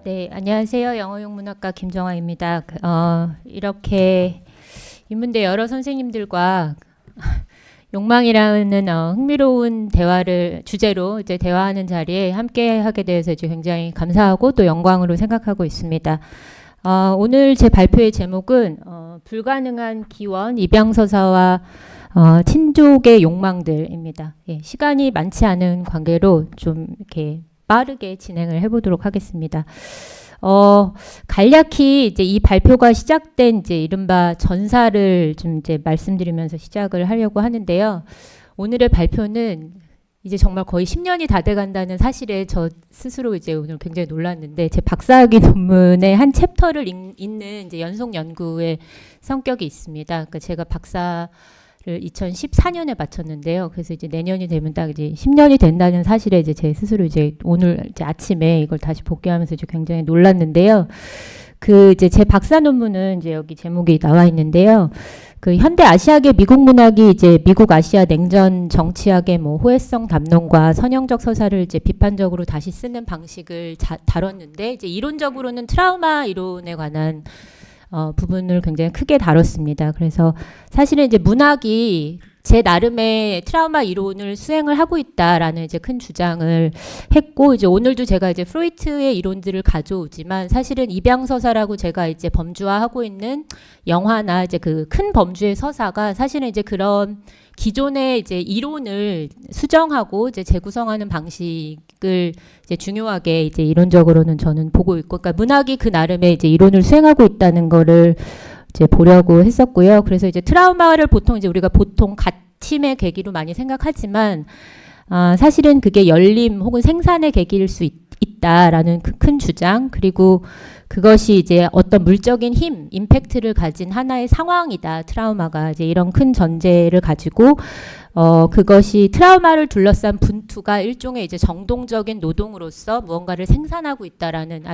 네, 안녕하세요. 영어용문학과 김정아입니다. 이렇게 인문대 여러 선생님들과 욕망이라는 흥미로운 대화를 주제로 이제 대화하는 자리에 함께 하게 돼서 이제 굉장히 감사하고 또 영광으로 생각하고 있습니다. 오늘 제 발표의 제목은 불가능한 기원, 입양서사와 친족의 욕망들입니다. 예, 시간이 많지 않은 관계로 좀 이렇게 빠르게 진행을 해보도록 하겠습니다. 간략히 이제 이 발표가 시작된 이제 이른바 전사를 좀 이제 말씀드리면서 시작을 하려고 하는데요. 오늘의 발표는 이제 정말 거의 10년이 다 돼간다는 사실에 저 스스로 이제 오늘 굉장히 놀랐는데, 제 박사학위 논문의 한 챕터를 읽는 이제 연속 연구의 성격이 있습니다. 그러니까 제가 박사를 2014년에 마쳤는데요. 그래서 이제 내년이 되면 딱 이제 10년이 된다는 사실에 이제 제 스스로 이제 오늘 이제 아침에 이걸 다시 복귀하면서 이제 굉장히 놀랐는데요. 그 이제 제 박사 논문은 이제 여기 제목이 나와 있는데요. 그 현대 아시아계 미국 문학이 이제 미국 아시아 냉전 정치학의 뭐 호혜성 담론과 선형적 서사를 이제 비판적으로 다시 쓰는 방식을 다뤘는데, 이제 이론적으로는 트라우마 이론에 관한 부분을 굉장히 크게 다뤘습니다. 그래서 사실은 이제 문학이 제 나름의 트라우마 이론을 수행을 하고 있다라는 이제 큰 주장을 했고, 이제 오늘도 제가 이제 프로이트의 이론들을 가져오지만 사실은 입양서사라고 제가 이제 범주화하고 있는 영화나 이제 그 큰 범주의 서사가 사실은 이제 그런 기존의 이제 이론을 수정하고 이제 재구성하는 방식을 이제 중요하게 이제 이론적으로는 저는 보고 있고, 그러니까 문학이 그 나름의 이제 이론을 수행하고 있다는 거를 이제 보려고 했었고요. 그래서 이제 트라우마를 보통 이제 우리가 보통 갇힘의 계기로 많이 생각하지만, 사실은 그게 열림 혹은 생산의 계기일 수 있다라는 그 큰 주장, 그리고 그것이 이제 어떤 물적인 힘, 임팩트를 가진 하나의 상황이다, 트라우마가. 이제 이런 큰 전제를 가지고 그것이 트라우마를 둘러싼 분투가 일종의 이제 정동적인 노동으로서 무언가를 생산하고 있다라는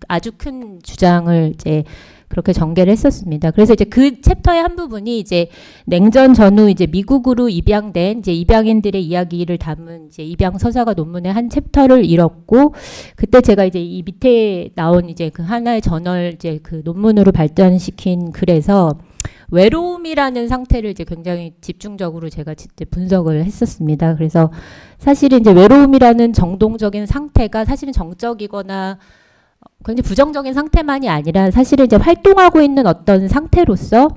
아주 큰 주장을 이제 그렇게 전개를 했었습니다. 그래서 이제 그 챕터의 한 부분이 이제 냉전 전후 이제 미국으로 입양된 이제 입양인들의 이야기를 담은 이제 입양 서사가 논문의 한 챕터를 읽었고, 그때 제가 이제 이 밑에 나온 이제 그 하나의 저널 이제 그 논문으로 발전시킨 글에서 외로움이라는 상태를 이제 굉장히 집중적으로 제가 이제 분석을 했었습니다. 그래서 사실은 이제 외로움이라는 정동적인 상태가 사실은 정적이거나 굉장히 부정적인 상태만이 아니라 사실은 이제 활동하고 있는 어떤 상태로서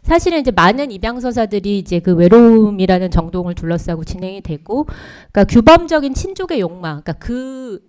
사실은 이제 많은 입양서사들이 이제 그 외로움이라는 정동을 둘러싸고 진행이 되고, 그러니까 규범적인 친족의 욕망, 그러니까 그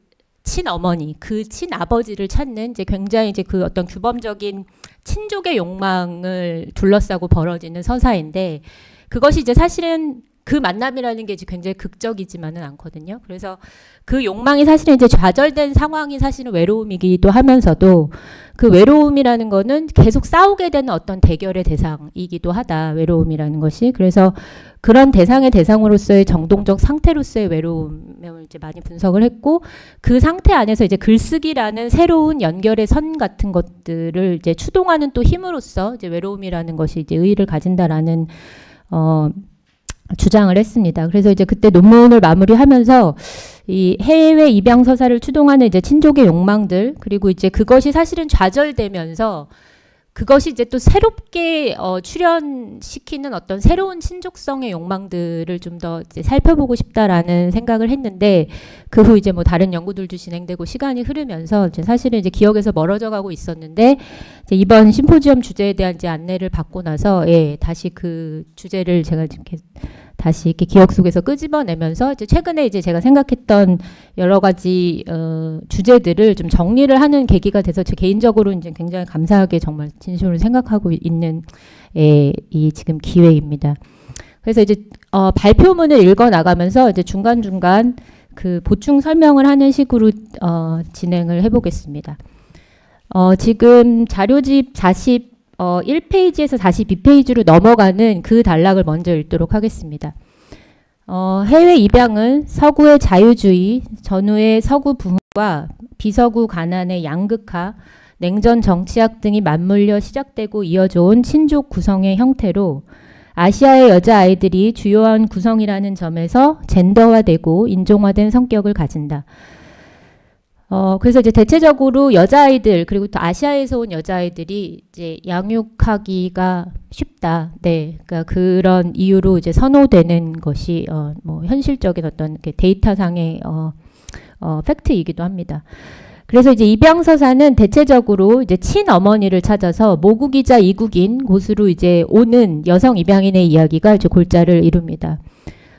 친어머니, 그 친아버지를 찾는 이제 굉장히 이제 그 어떤 규범적인 친족의 욕망을 둘러싸고 벌어지는 서사인데, 그것이 이제 사실은 그 만남이라는 게 이제 굉장히 극적이지만은 않거든요. 그래서 그 욕망이 사실은 이제 좌절된 상황이 사실은 외로움이기도 하면서도, 그 외로움이라는 거는 계속 싸우게 되는 어떤 대결의 대상이기도 하다, 외로움이라는 것이. 그래서 그런 대상의 대상으로서의 정동적 상태로서의 외로움을 이제 많이 분석을 했고, 그 상태 안에서 이제 글쓰기라는 새로운 연결의 선 같은 것들을 이제 추동하는 또 힘으로써 이제 외로움이라는 것이 이제 의의를 가진다라는 주장을 했습니다. 그래서 이제 그때 논문을 마무리하면서 이 해외 입양 서사를 추동하는 이제 친족의 욕망들, 그리고 이제 그것이 사실은 좌절되면서 그것이 이제 또 새롭게 출현시키는 어떤 새로운 친족성의 욕망들을 좀 더 이제 살펴보고 싶다라는 생각을 했는데, 그 후 이제 뭐 다른 연구들도 진행되고 시간이 흐르면서 이제 사실은 이제 기억에서 멀어져 가고 있었는데, 이제 이번 심포지엄 주제에 대한 이제 안내를 받고 나서 다시 그 주제를 제가 이렇게 다시 이렇게 기억 속에서 끄집어내면서 이제 최근에 이제 제가 생각했던 여러 가지 주제들을 좀 정리를 하는 계기가 돼서 제 개인적으로 이제 굉장히 감사하게 정말 진심으로 생각하고 있는 이 지금 기회입니다. 그래서 이제 발표문을 읽어 나가면서 이제 중간중간 그 보충 설명을 하는 식으로 진행을 해보겠습니다. 지금 자료집 1페이지에서 42페이지로 넘어가는 그 단락을 먼저 읽도록 하겠습니다. 해외 입양은 서구의 자유주의, 전후의 서구 부흥과 비서구 가난의 양극화, 냉전 정치학 등이 맞물려 시작되고 이어져 온 친족 구성의 형태로 아시아의 여자아이들이 주요한 구성이라는 점에서 젠더화되고 인종화된 성격을 가진다. 그래서 이제 대체적으로 여자아이들, 그리고 또 아시아에서 온 여자아이들이 이제 양육하기가 쉽다. 네. 그러니까 그런 이유로 이제 선호되는 것이, 뭐, 현실적인 어떤 데이터상의, 팩트이기도 합니다. 그래서 이제 입양서사는 대체적으로 이제 친어머니를 찾아서 모국이자 이국인 곳으로 이제 오는 여성 입양인의 이야기가 이제 골자를 이룹니다.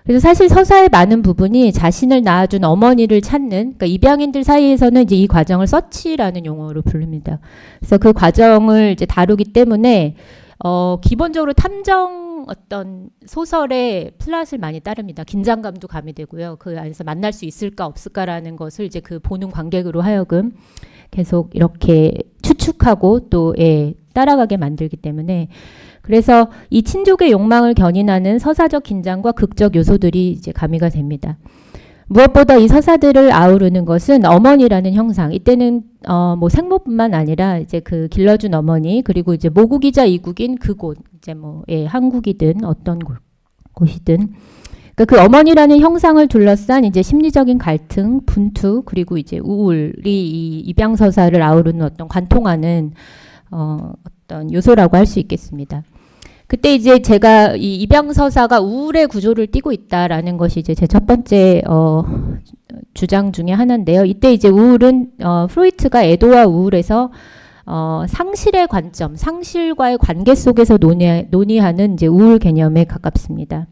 그래서 사실 서사의 많은 부분이 자신을 낳아준 어머니를 찾는, 그러니까 입양인들 사이에서는 이제 이 과정을 서치라는 용어로 부릅니다. 그래서 그 과정을 이제 다루기 때문에, 기본적으로 탐정 어떤 소설의 플롯을 많이 따릅니다. 긴장감도 가미되고요. 그 안에서 만날 수 있을까 없을까라는 것을 이제 그 보는 관객으로 하여금 계속 이렇게 추측하고 또, 따라가게 만들기 때문에, 그래서 이 친족의 욕망을 견인하는 서사적 긴장과 극적 요소들이 이제 가미가 됩니다. 무엇보다 이 서사들을 아우르는 것은 어머니라는 형상. 이때는 뭐 생모뿐만 아니라 이제 그 길러준 어머니, 그리고 이제 모국이자 이국인 그곳, 이제 뭐 한국이든 어떤 곳이든, 그러니까 그 어머니라는 형상을 둘러싼 이제 심리적인 갈등, 분투, 그리고 이제 우울이 이 입양 서사를 아우르는 어떤 관통하는 어떤 요소라고 할 수 있겠습니다. 그때 이제 제가 이 입양서사가 우울의 구조를 띠고 있다라는 것이 이제 제 첫 번째 주장 중에 하나인데요. 이때 이제 우울은 프로이트가 애도와 우울에서 상실의 관점, 상실과의 관계 속에서 논의하는 이제 우울 개념에 가깝습니다.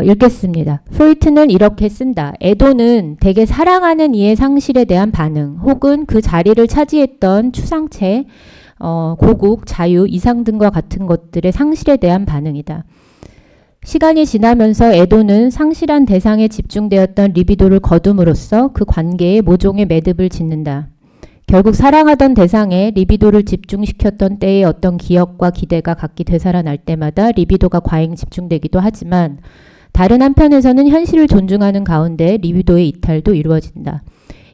읽겠습니다. 프로이트는 이렇게 쓴다. 애도는 대개 사랑하는 이의 상실에 대한 반응, 혹은 그 자리를 차지했던 추상체, 고국, 자유, 이상 등과 같은 것들의 상실에 대한 반응이다. 시간이 지나면서 애도는 상실한 대상에 집중되었던 리비도를 거둠으로써 그 관계에 모종의 매듭을 짓는다. 결국 사랑하던 대상에 리비도를 집중시켰던 때의 어떤 기억과 기대가 각기 되살아날 때마다 리비도가 과잉 집중되기도 하지만 다른 한편에서는 현실을 존중하는 가운데 리비도의 이탈도 이루어진다.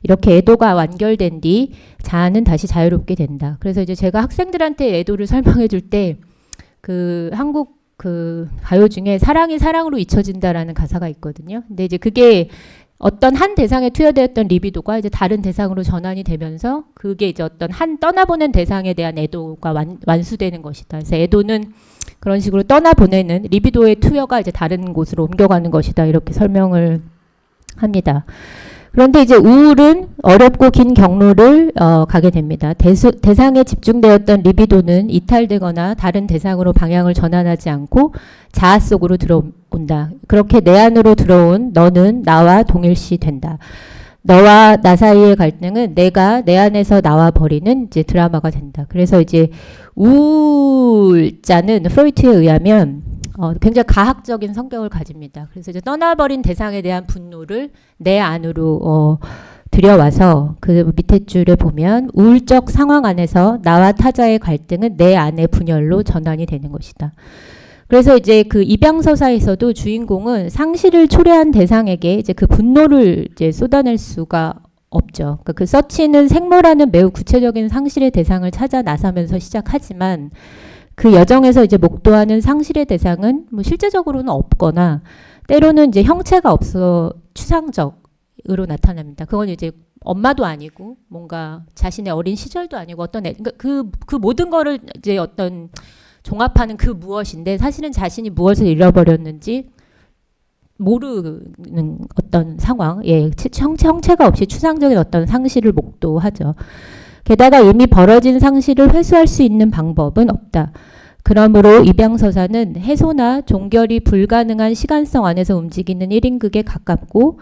이렇게 애도가 완결된 뒤 자아는 다시 자유롭게 된다. 그래서 이제 제가 학생들한테 애도를 설명해 줄 때 그 한국 그 가요 중에 사랑이 사랑으로 잊혀진다라는 가사가 있거든요. 근데 이제 그게 어떤 한 대상에 투여되었던 리비도가 이제 다른 대상으로 전환이 되면서 그게 이제 어떤 한 떠나보낸 대상에 대한 애도가 완수되는 것이다. 그래서 애도는 그런 식으로 떠나보내는 리비도의 투여가 이제 다른 곳으로 옮겨가는 것이다. 이렇게 설명을 합니다. 그런데 이제 우울은 어렵고 긴 경로를 가게 됩니다. 대상에 집중되었던 리비도는 이탈되거나 다른 대상으로 방향을 전환하지 않고 자아 속으로 들어온다. 그렇게 내 안으로 들어온 너는 나와 동일시 된다. 너와 나 사이의 갈등은 내가 내 안에서 나와 버리는 이제 드라마가 된다. 그래서 이제 우울자는 프로이트에 의하면 굉장히 가학적인 성격을 가집니다. 그래서 이제 떠나버린 대상에 대한 분노를 내 안으로 들여와서 그 밑에 줄에 보면 우울적 상황 안에서 나와 타자의 갈등은 내 안의 분열로 전환이 되는 것이다. 그래서 이제 그 입양서사에서도 주인공은 상실을 초래한 대상에게 이제 그 분노를 이제 쏟아낼 수가 없죠. 그러니까 그 서치는 생모라는 매우 구체적인 상실의 대상을 찾아 나서면서 시작하지만 그 여정에서 이제 목도하는 상실의 대상은 뭐 실제적으로는 없거나 때로는 이제 형체가 없어 추상적으로 나타납니다. 그건 이제 엄마도 아니고 뭔가 자신의 어린 시절도 아니고 어떤 그러니까 그 모든 거를 이제 어떤 종합하는 그 무엇인데 사실은 자신이 무엇을 잃어버렸는지 모르는 어떤 상황, 형체가 없이 추상적인 어떤 상실을 목도하죠. 게다가 이미 벌어진 상실을 회수할 수 있는 방법은 없다. 그러므로 입양서사는 해소나 종결이 불가능한 시간성 안에서 움직이는 1인극에 가깝고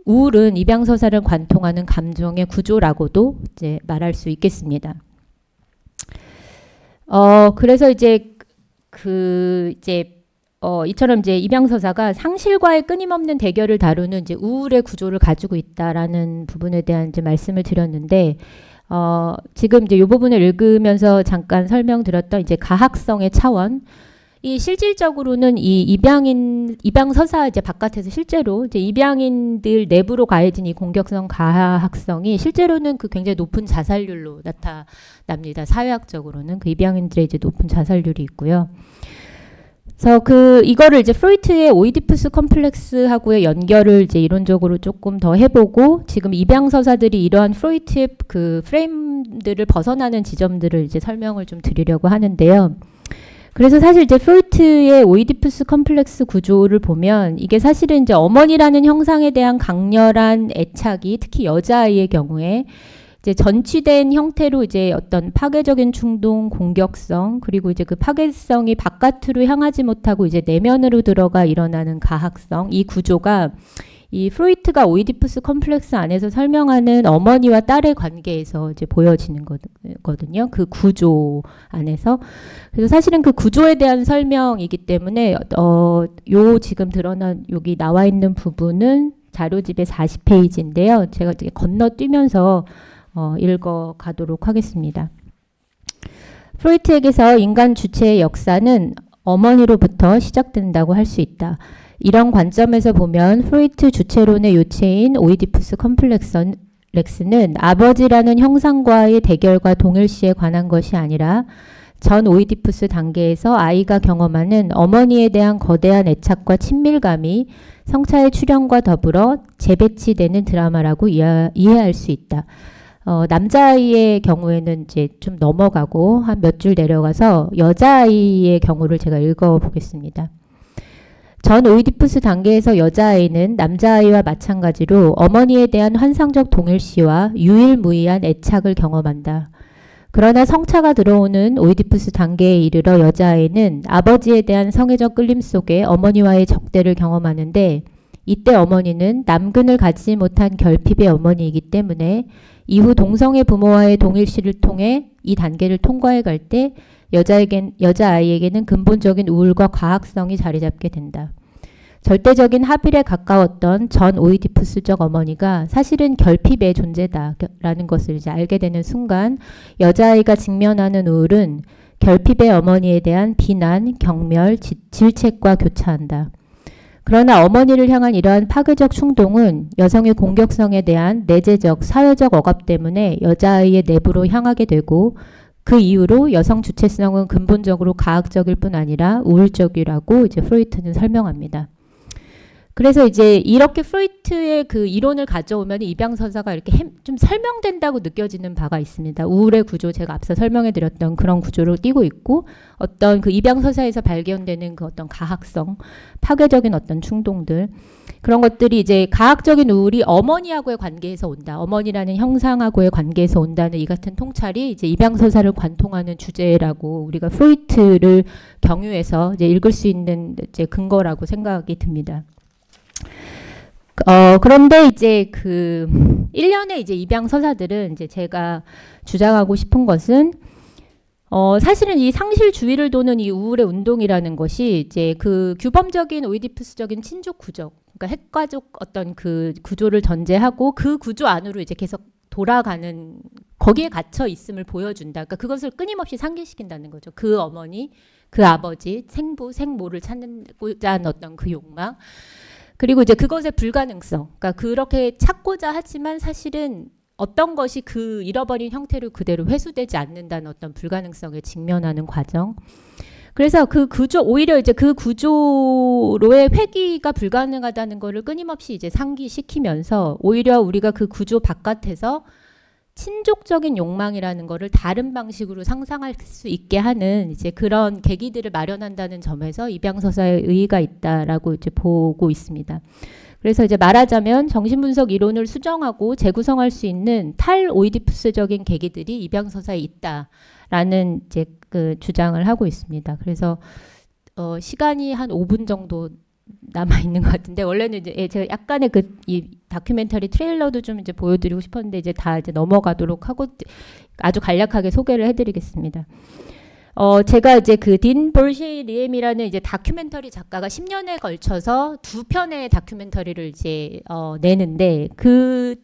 우울은 입양서사를 관통하는 감정의 구조라고도 이제 말할 수 있겠습니다. 그래서 이제 이처럼 이제 입양서사가 상실과의 끊임없는 대결을 다루는 이제 우울의 구조를 가지고 있다라는 부분에 대한 이제 말씀을 드렸는데, 지금 이제 이 부분을 읽으면서 잠깐 설명드렸던 이제 가학성의 차원, 이 실질적으로는 이 입양서사 이제 바깥에서 실제로 이제 입양인들 내부로 가해진 이 공격성 가학성이 실제로는 그 굉장히 높은 자살률로 나타납니다. 사회학적으로는 그 입양인들의 이제 높은 자살률이 있고요. 그래서 이거를 이제 프로이트의 오이디푸스 컴플렉스하고의 연결을 이제 이론적으로 조금 더 해보고, 지금 입양서사들이 이러한 프로이트의 그 프레임들을 벗어나는 지점들을 이제 설명을 좀 드리려고 하는데요. 그래서 사실 이제 프로이트의 오이디푸스 컴플렉스 구조를 보면, 이게 사실은 이제 어머니라는 형상에 대한 강렬한 애착이 특히 여자아이의 경우에 이제 전취된 형태로 이제 어떤 파괴적인 충동, 공격성, 그리고 이제 그 파괴성이 바깥으로 향하지 못하고 이제 내면으로 들어가 일어나는 가학성, 이 구조가 이 프로이트가 오이디푸스 컴플렉스 안에서 설명하는 어머니와 딸의 관계에서 이제 보여지는 거거든요. 그 구조 안에서. 그래서 사실은 그 구조에 대한 설명이기 때문에 요 지금 드러난 여기 나와 있는 부분은 자료집의 40페이지인데요. 제가 되게 건너뛰면서 읽어 가도록 하겠습니다. 프로이트에게서 인간 주체의 역사는 어머니로부터 시작된다고 할 수 있다. 이런 관점에서 보면 프로이트 주체론의 요체인 오이디푸스 컴플렉스는 아버지라는 형상과의 대결과 동일시에 관한 것이 아니라 전 오이디푸스 단계에서 아이가 경험하는 어머니에 대한 거대한 애착과 친밀감이 성차의 출현과 더불어 재배치되는 드라마라고 이해할 수 있다. 남자아이의 경우에는 이제 좀 넘어가고 한 몇 줄 내려가서 여자아이의 경우를 제가 읽어보겠습니다. 전 오이디푸스 단계에서 여자아이는 남자아이와 마찬가지로 어머니에 대한 환상적 동일시와 유일무이한 애착을 경험한다. 그러나 성차가 들어오는 오이디푸스 단계에 이르러 여자아이는 아버지에 대한 성애적 끌림 속에 어머니와의 적대를 경험하는데, 이때 어머니는 남근을 가지지 못한 결핍의 어머니이기 때문에 이후 동성애 부모와의 동일시를 통해 이 단계를 통과해 갈 때 여자아이에게는 근본적인 우울과 과학성이 자리 잡게 된다. 절대적인 하빌에 가까웠던 전 오이디푸스적 어머니가 사실은 결핍의 존재다라는 것을 이제 알게 되는 순간, 여자아이가 직면하는 우울은 결핍의 어머니에 대한 비난, 경멸, 질책과 교차한다. 그러나 어머니를 향한 이러한 파괴적 충동은 여성의 공격성에 대한 내재적, 사회적 억압 때문에 여자아이의 내부로 향하게 되고, 그 이후로 여성 주체성은 근본적으로 가학적일 뿐 아니라 우울적이라고 이제 프로이트는 설명합니다. 그래서 이제 이렇게 프로이트의 그 이론을 가져오면 입양서사가 이렇게 좀 설명된다고 느껴지는 바가 있습니다. 우울의 구조, 제가 앞서 설명해 드렸던 그런 구조를 띠고 있고, 어떤 그 입양서사에서 발견되는 그 어떤 가학성, 파괴적인 어떤 충동들, 그런 것들이 이제 가학적인 우울이 어머니하고의 관계에서 온다. 어머니라는 형상하고의 관계에서 온다는 이 같은 통찰이 이제 입양서사를 관통하는 주제라고 우리가 프로이트를 경유해서 이제 읽을 수 있는 이제 근거라고 생각이 듭니다. 그런데 이제 그 일련의 이제 입양 서사들은 이제 제가 주장하고 싶은 것은 사실은 이 상실주의를 도는 이 우울의 운동이라는 것이 이제 그 규범적인 오이디푸스적인 친족 구조, 그러니까 핵가족 어떤 그 구조를 전제하고 그 구조 안으로 이제 계속 돌아가는, 거기에 갇혀 있음을 보여준다. 그러니까 그것을 끊임없이 상기시킨다는 거죠. 그 어머니, 그 아버지, 생부, 생모를 찾고자 하는 어떤 그 욕망. 그리고 이제 그것의 불가능성, 그러니까 그렇게 찾고자 하지만 사실은 어떤 것이 그 잃어버린 형태로 그대로 회수되지 않는다는 어떤 불가능성에 직면하는 과정. 그래서 그 구조, 오히려 이제 그 구조로의 회귀가 불가능하다는 것을 끊임없이 이제 상기시키면서 오히려 우리가 그 구조 바깥에서 친족적인 욕망이라는 거를 다른 방식으로 상상할 수 있게 하는 이제 그런 계기들을 마련한다는 점에서 입양서사의 의의가 있다라고 이제 보고 있습니다. 그래서 이제 말하자면 정신분석 이론을 수정하고 재구성할 수 있는 탈오이디푸스적인 계기들이 입양서사에 있다라는 이제 그 주장을 하고 있습니다. 그래서 시간이 한 5분 정도 남아 있는 것 같은데, 원래는 이제 제가 약간의 이 다큐멘터리 트레일러도 좀 이제 보여드리고 싶었는데 이제 다 이제 넘어가도록 하고 아주 간략하게 소개를 해드리겠습니다. 제가 이제 그 딘 볼시 리엠이라는 이제 다큐멘터리 작가가 10년에 걸쳐서 2편의 다큐멘터리를 이제 내는데 그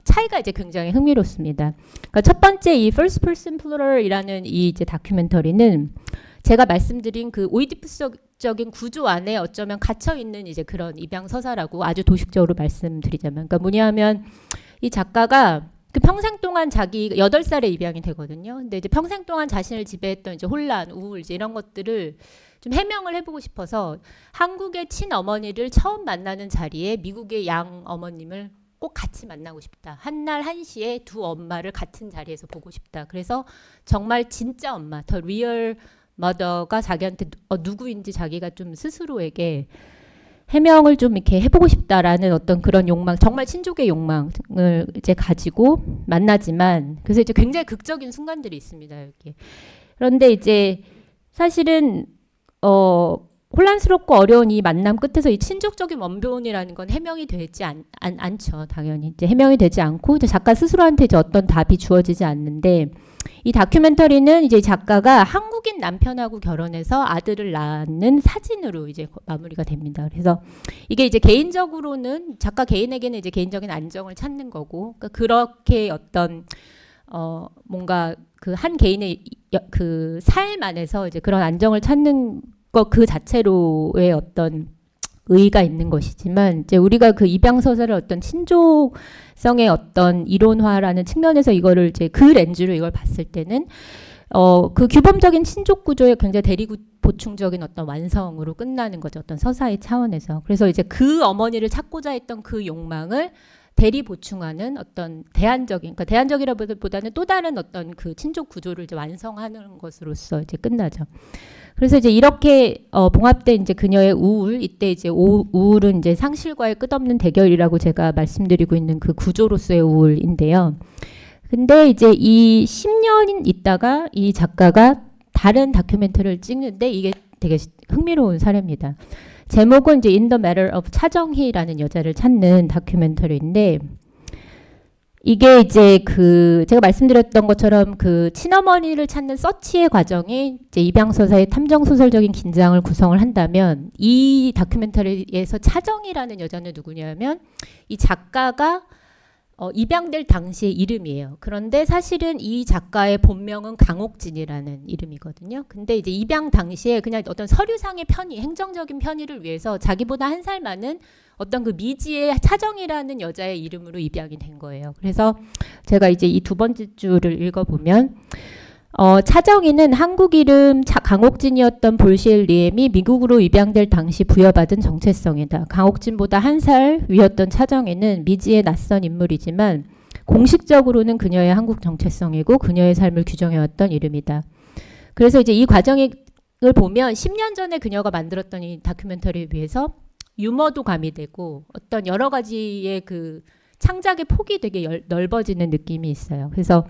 차이가 이제 굉장히 흥미롭습니다. 그러니까 첫 번째 이 First Person Plural이라는 이 이제 다큐멘터리는 제가 말씀드린 그 오이디푸스적인 구조 안에 어쩌면 갇혀 있는 이제 그런 입양 서사라고 아주 도식적으로 말씀드리자면, 그러니까 뭐냐면 이 작가가 그 평생 동안 자기 8살에 입양이 되거든요. 근데 이제 평생 동안 자신을 지배했던 이제 혼란, 우울 이제 이런 것들을 좀 해명을 해보고 싶어서 한국의 친어머니를 처음 만나는 자리에 미국의 양 어머님을 꼭 같이 만나고 싶다. 한날 한시에 두 엄마를 같은 자리에서 보고 싶다. 그래서 정말 진짜 엄마, 더 리얼 머더가 자기한테 누구인지 자기가 좀 스스로에게 해명을 좀 이렇게 해보고 싶다라는 어떤 그런 욕망, 정말 친족의 욕망을 이제 가지고 만나지만, 그래서 이제 굉장히 극적인 순간들이 있습니다, 여기. 그런데 이제 사실은 혼란스럽고 어려운 이 만남 끝에서 이 친족적인 원본이라는 건 해명이 되지 않죠. 당연히 이제 해명이 되지 않고 이제 작가 스스로한테 이제 어떤 답이 주어지지 않는데, 이 다큐멘터리는 이제 작가가 한국인 남편하고 결혼해서 아들을 낳는 사진으로 이제 마무리가 됩니다. 그래서 이게 이제 개인적으로는 작가 개인에게는 이제 개인적인 안정을 찾는 거고, 그러니까 그렇게 어떤 뭔가 그 한 개인의 그 삶 안에서 이제 그런 안정을 찾는 것 그 자체로의 어떤 의의가 있는 것이지만, 이제 우리가 그 입양 서사를 어떤 친족성의 어떤 이론화라는 측면에서 이거를 이제 그 렌즈로 이걸 봤을 때는 그 규범적인 친족 구조의 굉장히 대리구 보충적인 어떤 완성으로 끝나는 거죠. 어떤 서사의 차원에서. 그래서 이제 그 어머니를 찾고자 했던 그 욕망을 대리 보충하는 어떤 대안적인, 그러니까 대안적이라기보다는 또 다른 어떤 그 친족 구조를 이제 완성하는 것으로서 이제 끝나죠. 그래서 이제 이렇게 봉합된 이제 그녀의 우울, 이때 이제 우울은 이제 상실과의 끝없는 대결이라고 제가 말씀드리고 있는 그 구조로서의 우울인데요. 근데 이제 이 10년 있다가 이 작가가 다른 다큐멘터리를 찍는데 이게 되게 흥미로운 사례입니다. 제목은 이제 In the Matter of 차정희라는 여자를 찾는 다큐멘터리인데, 이게 이제 그 제가 말씀드렸던 것처럼 그 친어머니를 찾는 서치의 과정이 이제 입양서사의 탐정소설적인 긴장을 구성을 한다면, 이 다큐멘터리에서 차정희라는 여자는 누구냐면 이 작가가 입양될 당시의 이름이에요. 그런데 사실은 이 작가의 본명은 강옥진이라는 이름이거든요. 근데 이제 입양 당시에 그냥 어떤 서류상의 편의, 행정적인 편의를 위해서 자기보다 한 살 많은 어떤 그 미지의 차정이라는 여자의 이름으로 입양이 된 거예요. 그래서 제가 이제 이 두 번째 줄을 읽어보면, 차정희는 한국 이름 강옥진이었던 볼시엘 리엠이 미국으로 입양될 당시 부여받은 정체성이다. 강옥진보다 한 살 위였던 차정희는 미지의 낯선 인물이지만 공식적으로는 그녀의 한국 정체성이고 그녀의 삶을 규정해왔던 이름이다. 그래서 이제 이 과정을 보면 10년 전에 그녀가 만들었던 이 다큐멘터리에 비해서 유머도 가미되고 어떤 여러 가지의 그 창작의 폭이 되게 넓어지는 느낌이 있어요. 그래서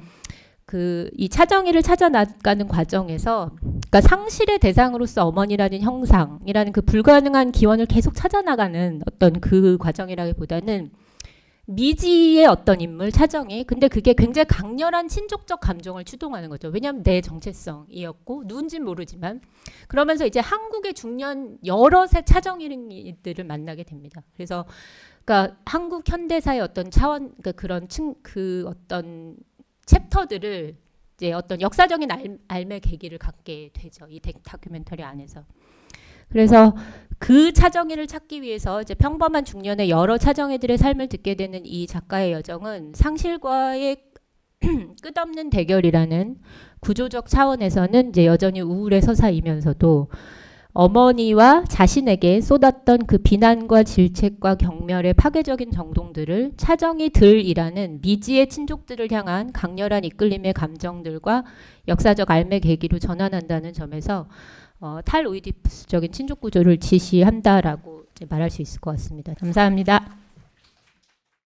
이 차정희를 찾아 나가는 과정에서, 그러니까 상실의 대상으로서 어머니라는 형상이라는 그 불가능한 기원을 계속 찾아 나가는 어떤 그 과정이라기보다는 미지의 어떤 인물 차정희, 근데 그게 굉장히 강렬한 친족적 감정을 추동하는 거죠. 왜냐하면 내 정체성이었고 누군지는 모르지만, 그러면서 이제 한국의 중년 여러 세 차정희들을 만나게 됩니다. 그래서 그러니까 한국 현대사의 어떤 차원, 그러니까 그런 그 어떤 챕터들을 이제 어떤 역사적인 알매 계기를 갖게 되죠. 이 다큐멘터리 안에서. 그래서 그 차정희를 찾기 위해서 이제 평범한 중년의 여러 차정희들의 삶을 듣게 되는 이 작가의 여정은 상실과의 끝없는 대결이라는 구조적 차원에서는 이제 여전히 우울의 서사이면서도 어머니와 자신에게 쏟았던 그 비난과 질책과 경멸의 파괴적인 정동들을 차정희들이라는 미지의 친족들을 향한 강렬한 이끌림의 감정들과 역사적 알매 계기로 전환한다는 점에서 탈오이디푸스적인 친족 구조를 지시한다라고 이제 말할 수 있을 것 같습니다. 감사합니다.